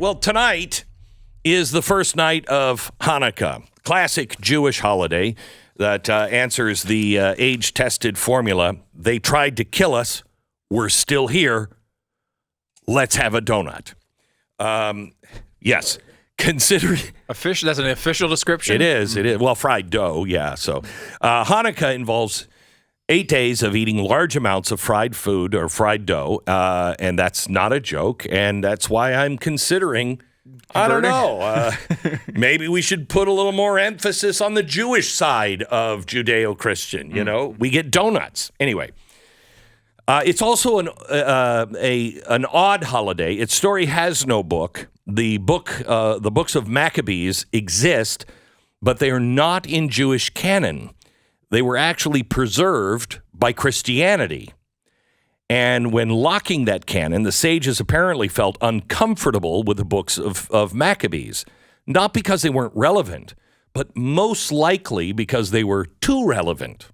Well, tonight is the first night of Hanukkah, classic Jewish holiday that answers the age-tested formula. They tried to kill us. We're still here. Let's have a donut. Yes. Consider official. That's an official description. It is. Well, fried dough. Yeah. So Hanukkah involves 8 days of eating large amounts of fried food or fried dough, and that's not a joke. And that's why I'm considering. I don't know. Maybe we should put a little more emphasis on the Jewish side of Judeo-Christian. You know, we get donuts anyway. It's also an odd holiday. Its story has no book. The books of Maccabees exist, but they are not in Jewish canon. They were actually preserved by Christianity. And when locking that canon, the sages apparently felt uncomfortable with the books of Maccabees, not because they weren't relevant, but most likely because they were too relevant.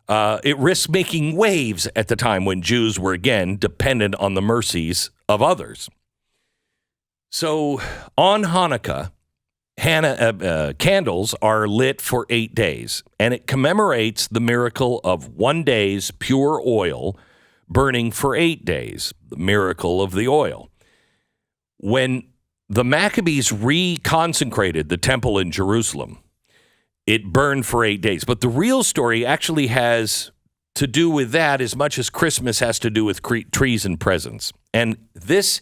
It risked making waves at the time when Jews were, again, dependent on the mercies of others. So on Hanukkah, candles are lit for 8 days, and it commemorates the miracle of 1 day's pure oil burning for 8 days, the miracle of the oil. When the Maccabees reconsecrated the temple in Jerusalem, it burned for 8 days. But the real story actually has to do with that as much as Christmas has to do with trees and presents. And this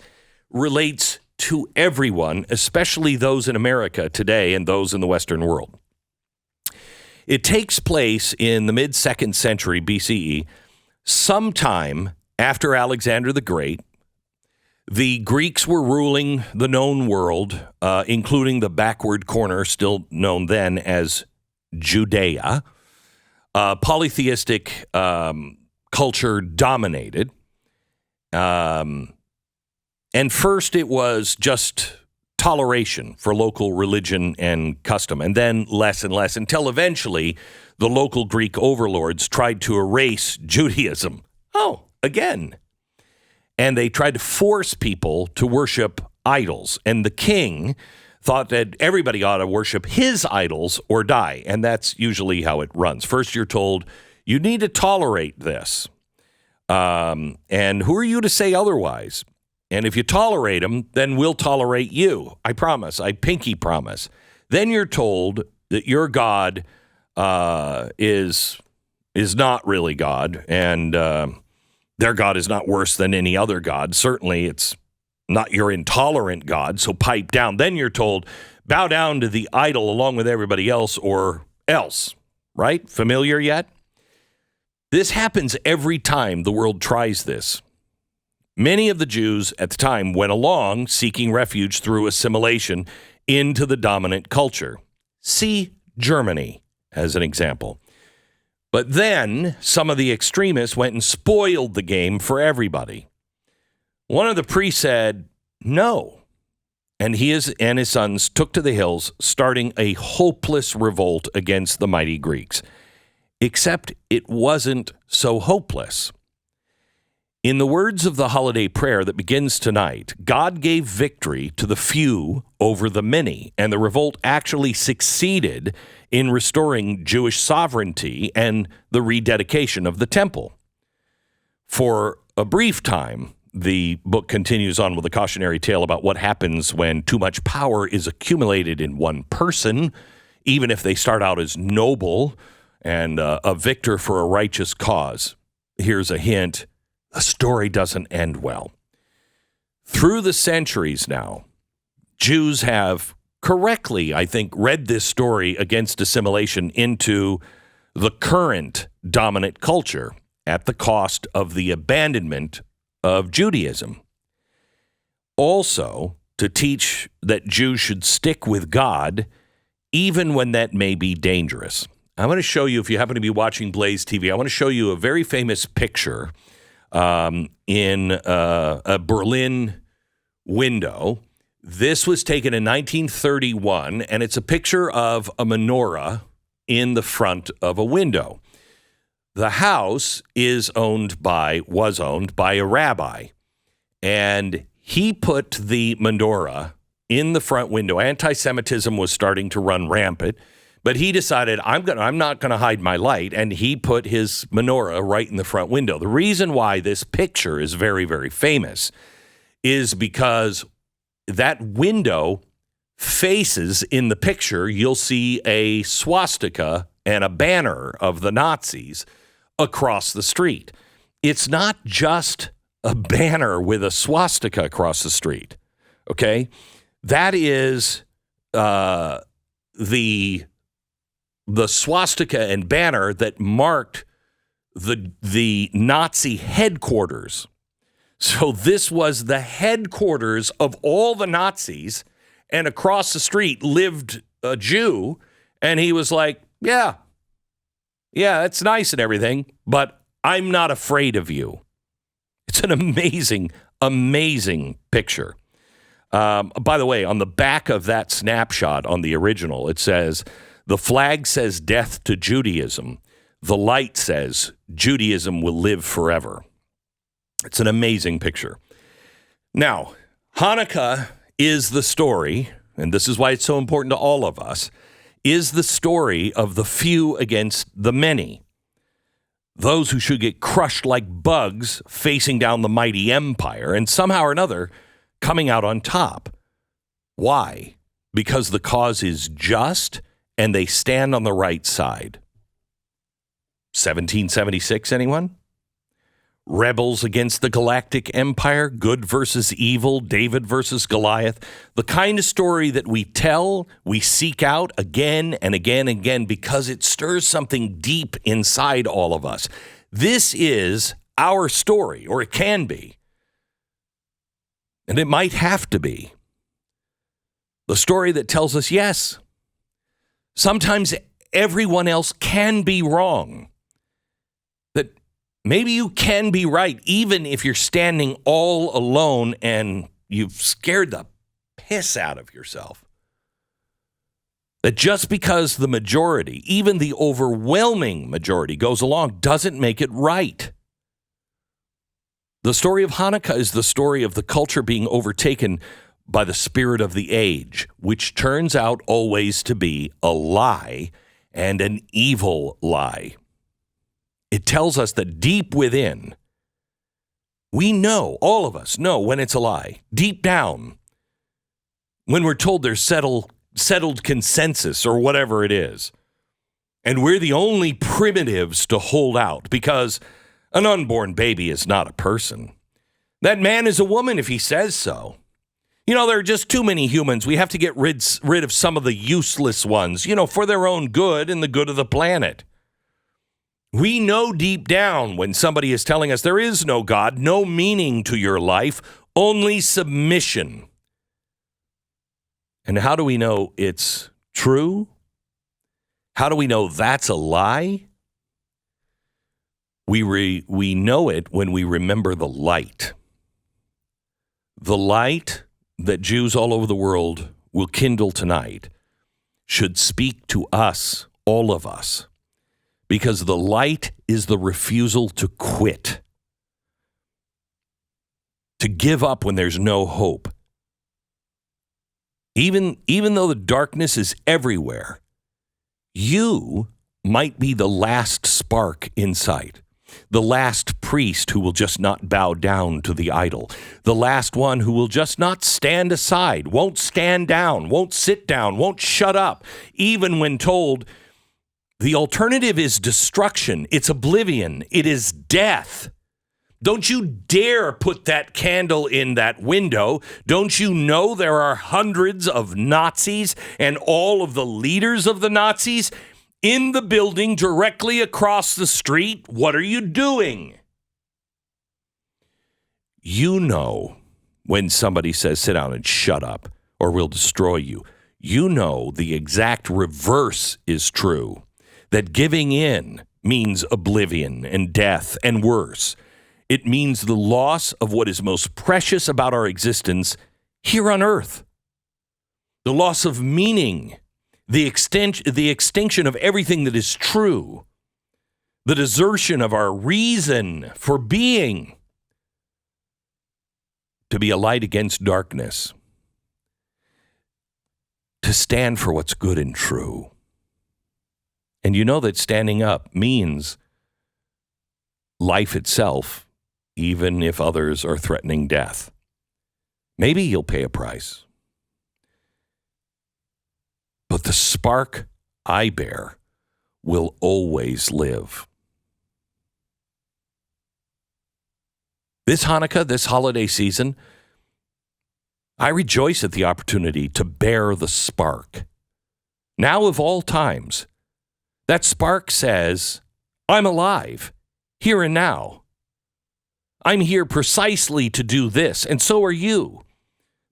relates to everyone, especially those in America today and those in the Western world. It takes place in the mid-2nd century BCE, sometime after Alexander the Great. The Greeks were ruling the known world, including the backward corner, still known then as Judea. Polytheistic culture dominated. And first it was just toleration for local religion and custom, and then less and less, until eventually the local Greek overlords tried to erase Judaism. Oh, again. And they tried to force people to worship idols. And the king thought that everybody ought to worship his idols or die. And that's usually how it runs. First, you're told, you need to tolerate this. And who are you to say otherwise? And if you tolerate them, then we'll tolerate you. I promise. I pinky promise. Then you're told that your God is not really God, and their God is not worse than any other God. Certainly, it's not your intolerant God, so pipe down. Then you're told, bow down to the idol along with everybody else or else, right? Familiar yet? This happens every time the world tries this. Many of the Jews at the time went along seeking refuge through assimilation into the dominant culture. See Germany as an example. But then some of the extremists went and spoiled the game for everybody. One of the priests said, no. And he and his sons took to the hills, starting a hopeless revolt against the mighty Greeks. Except it wasn't so hopeless. In the words of the holiday prayer that begins tonight, God gave victory to the few over the many, and the revolt actually succeeded in restoring Jewish sovereignty and the rededication of the temple. For a brief time, the book continues on with a cautionary tale about what happens when too much power is accumulated in one person, even if they start out as noble and a victor for a righteous cause. Here's a hint. The story doesn't end well. Through the centuries now, Jews have correctly, I think, read this story against assimilation into the current dominant culture at the cost of the abandonment of Judaism. Also, to teach that Jews should stick with God even when that may be dangerous. I'm going to show you, if you happen to be watching Blaze TV, I want to show you a very famous picture in a Berlin window. This was taken in 1931, and it's a picture of a menorah in the front of a window. The house was owned by a rabbi, and he put the menorah in the front window. Anti-Semitism was starting to run rampant, but he decided, I'm not going to hide my light, and he put his menorah right in the front window. The reason why this picture is very, very famous is because that window faces, in the picture, you'll see a swastika and a banner of the Nazis across the street. It's not just a banner with a swastika across the street, okay? That is the swastika and banner that marked the Nazi headquarters. So this was the headquarters of all the Nazis, and across the street lived a Jew, and he was like, yeah, it's nice and everything, but I'm not afraid of you. It's an amazing, amazing picture. By the way, on the back of that snapshot on the original, it says, the flag says death to Judaism. The light says Judaism will live forever. It's an amazing picture. Now, Hanukkah is the story, and this is why it's so important to all of us, is the story of the few against the many. Those who should get crushed like bugs facing down the mighty empire and somehow or another coming out on top. Why? Because the cause is just and they stand on the right side. 1776, anyone? Rebels against the galactic empire, good versus evil, David versus Goliath. The kind of story that we tell, we seek out again and again and again because it stirs something deep inside all of us. This is our story, or it can be. And it might have to be. The story that tells us, yes, sometimes everyone else can be wrong. That maybe you can be right, even if you're standing all alone and you've scared the piss out of yourself. That just because the majority, even the overwhelming majority, goes along doesn't make it right. The story of Hanukkah is the story of the culture being overtaken by the spirit of the age, which turns out always to be a lie and an evil lie. It tells us that deep within, we know, all of us know when it's a lie. Deep down, when we're told there's settled consensus or whatever it is, and we're the only primitives to hold out because an unborn baby is not a person. That man is a woman if he says so. You know, there are just too many humans. We have to get rid of some of the useless ones, for their own good and the good of the planet. We know deep down when somebody is telling us there is no God, no meaning to your life, only submission. And how do we know it's true? How do we know that's a lie? We know it when we remember the light. The light that Jews all over the world will kindle tonight should speak to us, all of us, because the light is the refusal to quit, to give up when there's no hope. Even though the darkness is everywhere, you might be the last spark in sight. The last priest who will just not bow down to the idol. The last one who will just not stand aside, won't stand down, won't sit down, won't shut up, even when told the alternative is destruction, it's oblivion, it is death. Don't you dare put that candle in that window. Don't you know there are hundreds of Nazis and all of the leaders of the Nazis in the building directly across the street? What are you doing? You know when somebody says, sit down and shut up or we'll destroy you. You know the exact reverse is true, that giving in means oblivion and death and worse. It means the loss of what is most precious about our existence here on earth. The loss of meaning, the extinction of everything that is true, the desertion of our reason for being. to be a light against darkness, to stand for what's good and true. And you know that standing up means life itself, even if others are threatening death. Maybe you'll pay a price. But the spark I bear will always live. This Hanukkah, this holiday season, I rejoice at the opportunity to bear the spark. Now of all times, that spark says, I'm alive, here and now. I'm here precisely to do this, and so are you.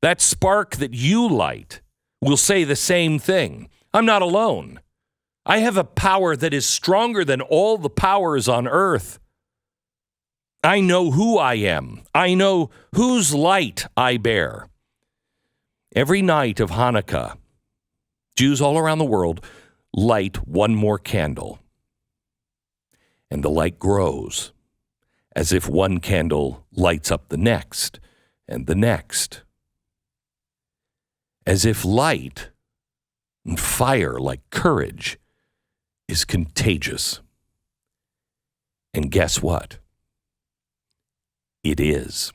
That spark that you light will say the same thing. I'm not alone. I have a power that is stronger than all the powers on earth. I know who I am. I know whose light I bear. Every night of Hanukkah, Jews all around the world light one more candle. And the light grows as if one candle lights up the next and the next. As if light and fire, like courage, is contagious. And guess what? It is.